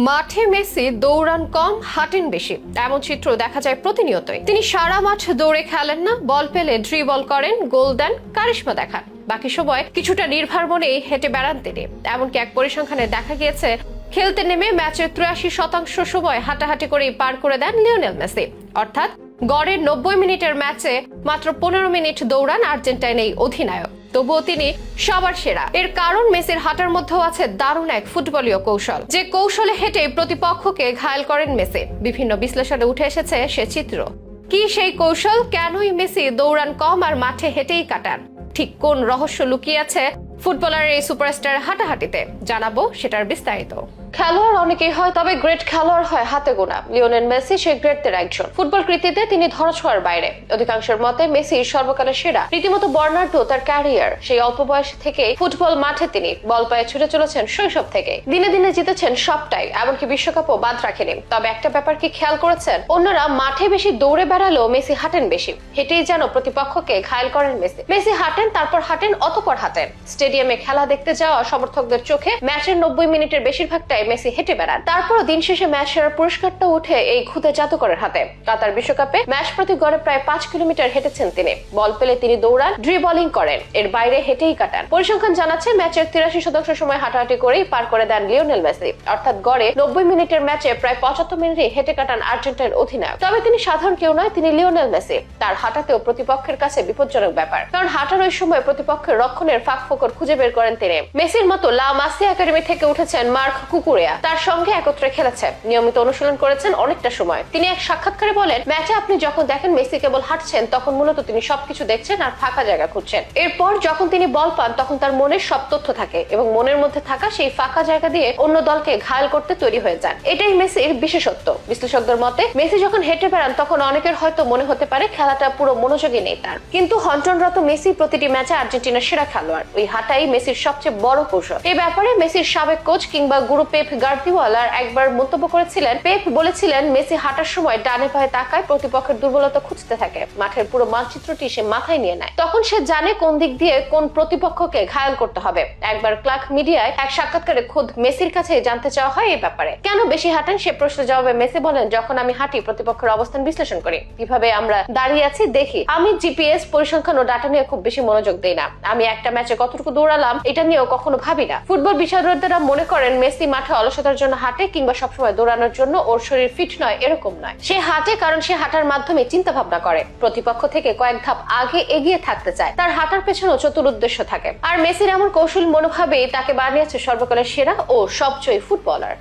মাঠে মেসি দৌড়ান কম, হাঁটেন বেশি, এমন চিত্র দেখা যায় প্রতিনিয়তই। তিনি সারা মাঠ দৌড়ে খেলেন না, বল পেলে ড্রিবল করেন, গোল দেন, কারিশমা দেখান। বাকি সময় কিছুটা নির্ভার মনেই হেঁটে বেড়ান তিনি। এমনকি এক পরিসংখ্যানে দেখা গিয়েছে, খেলতে নেমে ম্যাচের 83% সময় হাঁটাহাঁটি করেই পার করে দেন লিওনেল মেসি। অর্থাৎ গড়ে 90 মিনিটের ম্যাচে মাত্র 15 মিনিট দৌড়ান আর্জেন্টাইন এই অধিনায়ক। তবুও তিনি সবার সেরা। এর কারণ মেসির হাঁটার মধ্যেও আছে দারুণ এক ফুটবলীয় কৌশল, যে কৌশলে হেঁটে প্রতিপক্ষকে ঘায়েল করেন মেসি। বিভিন্ন বিশ্লেষণে উঠে এসেছে সে চিত্র। কি সেই কৌশল? কেনই মেসি দৌড়ান কম আর মাঠে হেঁটেই কাটান? ঠিক কোন রহস্য লুকিয়ে আছে ফুটবলারের এই সুপারস্টার হাঁটাহাঁটিতে? জানাবো সেটার বিস্তারিত। খেলোয়াড় অনেকেই হয়, তবে গ্রেট খেলোয়াড় হয় হাতে গোনা। লিওনেল মেসি সেই গ্রেটদের একজন। ফুটবল কৃতিতে তিনি ধরাছোঁয়ার বাইরে। অধিকাংশের মতে মেসি সর্বকালের সেরা। রীতিমতো বর্ণাঢ্য তার ক্যারিয়ার। সেই অল্প বয়স থেকে ফুটবল মাঠে তিনি বল পায়ে ছুটে চলেছেন শৈশব থেকে। দিনে দিনে জিতেছেন সবটাই, এমনকি বিশ্বকাপও বাদ রাখেনি। তবে একটা ব্যাপার কি খেয়াল করেছেন? অন্যরা মাঠে বেশি দৌড়ে বেড়ালেও মেসি হাঁটেন বেশি। হেঁটেই যেন প্রতিপক্ষকে ঘায়েল করেন মেসি। মেসি হাঁটেন, তারপর হাঁটেন, অতঃপর হাঁটেন। স্টেডিয়ামে খেলা দেখতে যাওয়া সমর্থকদের চোখে ম্যাচের 90 মিনিটের বেশিরভাগটাই মেসি হেঁটে বেড়ান। তারপরও দিন শেষে ম্যাচ সেরার পুরস্কারটা উঠে এই খুদে জাদুকরের হাতে। কাতার বিশ্বকাপে ম্যাচ প্রতি গড়ে প্রায় 5 কিলোমিটার হেঁটেছেন তিনি। বল পেলে তিনি দৌড়ান, ড্রিবলিং করেন, এর বাইরে হেঁটেই কাটান। পরিসংখ্যান জানাচ্ছে ম্যাচের 83% সময় হাঁটাহাঁটি করেই পার করে দেন লিওনেল মেসি। অর্থাৎ গড়ে 90 মিনিটের ম্যাচে প্রায় 75 মিনিটে হেঁটে কাটান আর্জেন্টাইন অধিনায়ক। তবে তিনি সাধারণ কেউ নয়, তিনি লিওনেল মেসি। তার হাঁটাতেও প্রতিপক্ষের কাছে বিপজ্জনক ব্যাপার, কারণ হাঁটার ওই সময় প্রতিপক্ষের রক্ষণের ফাঁক ফোকর খুঁজে বের করেন তিনি। মেসির মতো লা মাসিয়া একাডেমি থেকে উঠেছেন মার্ক কুকুরেয়া, তার সঙ্গে একত্রে খেলেছেন, নিয়মিত অনুশীলন করেছেন অনেকটা সময়। তিনি এক সাক্ষাৎকারে বলেন, ম্যাচে আপনি যখন দেখেন মেসি কেবল হাঁটছেন, তখন মূলত তিনি সবকিছু দেখছেন আর ফাঁকা জায়গা খুঁজছেন। এরপর যখন তিনি বল পান, তখন তার মনে সব তথ্য থাকে এবং মনের মধ্যে থাকা সেই ফাঁকা জায়গা দিয়ে অন্য দলকে ঘায়েল করতে তৈরি হয়ে যান। এটাই মেসির বিশেষত্ব। বিশ্লেষকদের মতে মেসি যখন হেঁটে বেড়ান, তখন অনেকের হয়তো মনে হতে পারে খেলাটা পুরো মনোযোগী নেই তার। কিন্তু হন্টনরত মেসি প্রতিটি ম্যাচে আর্জেন্টিনার সেরা খেলোয়াড়। ওই হাঁটাই মেসির সবচেয়ে বড় কৌশল। এই ব্যাপারে মেসির সাবেক কোচ কিংবা গুরু পেপ গার্দিওলা একবার মন্তব্য করেছিলেন। পেপ বলেছিলেন, মেসি হাঁটার সময় ডানে পায়ে তাকায়, প্রতিপক্ষের দুর্বলতা খুঁজতে থাকে, মাঠের পুরো মানচিত্রটি সে মাথায় নিয়ে নেয়। তখন সে জানে কোন দিক দিয়ে কোন প্রতিপক্ষকে ঘায়েল করতে হবে। একবার ক্লার্ক মিডিয়ায় এক সাক্ষাৎকারে খোদ মেসির কাছে জানতে চাওয়া হয় এই ব্যাপারে। কেন বেশি হাঁটেন সে প্রশ্নের জবাবে মেসি বলেন, যখন আমি হাঁটি প্রতিপক্ষের অবস্থান বিশ্লেষণ করি, কিভাবে আমরা দাঁড়িয়ে আছি দেখি। আমি জিপিএস, পরিসংখ্যান ও ডাটা নিয়ে খুব বেশি মনোযোগ দেই না। আমি একটা ম্যাচে কতটুকু দৌড়ালাম এটা নিয়েও কখনো ভাবি না। ফুটবল বিশারদরা মনে করেন মেসি মাঠে অলসতার জন্য হাঁটে কিংবা সবসময় দৌড়ানোর জন্য ওর শরীর ফিট নয়, এরকম নয়। সে হাঁটে কারণ সে হাঁটার মাধ্যমে চিন্তা ভাবনা করে, প্রতিপক্ষ থেকে কয়েক ধাপ আগে এগিয়ে থাকতে চায়। তার হাঁটার পেছনেও চতুর উদ্দেশ্য থাকে। আর মেসির এমন কৌশল মনোভাবেই তাকে বানিয়েছে সর্বকালের সেরা ও সবচেয়ে ফুটবলার।